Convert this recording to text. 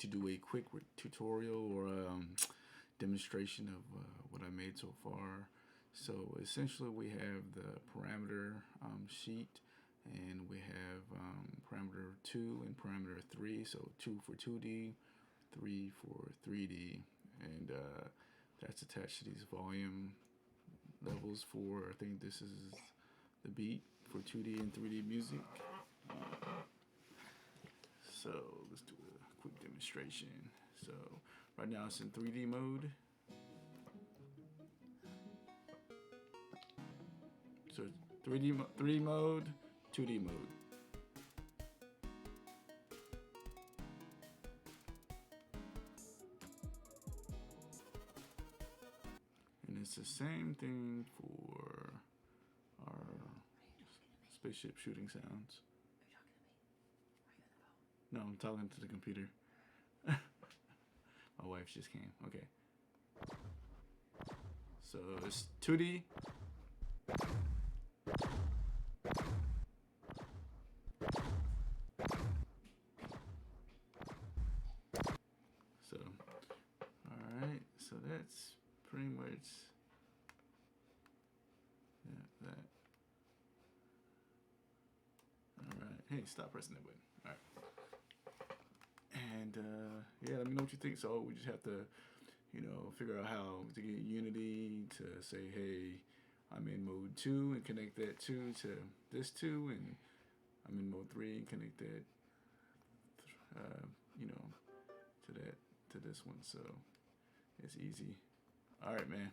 to do a quick tutorial or demonstration of what I made so far. So essentially we have the parameter sheet, and we have parameter 2 and parameter 3. So 2 for 2D, 3 for 3D, and that's attached to these volume levels for, I think this is the beat for 2D and 3D music. So let's do a quick demonstration. So right now it's in 3D mode. So 3D mode, 2D mode. And it's the same thing for our spaceship shooting sounds. No, I'm talking to the computer. My wife just came. Okay. So it's 2D. So, alright, so that's pretty much that. Alright, hey, stop pressing that button. Alright. And yeah, let me know what you think. So we just have to, figure out how to get Unity to say, hey, I'm in mode 2 and connect that 2 to this 2, and I'm in mode 3 and connect that, to this one. So it's easy. All right, man.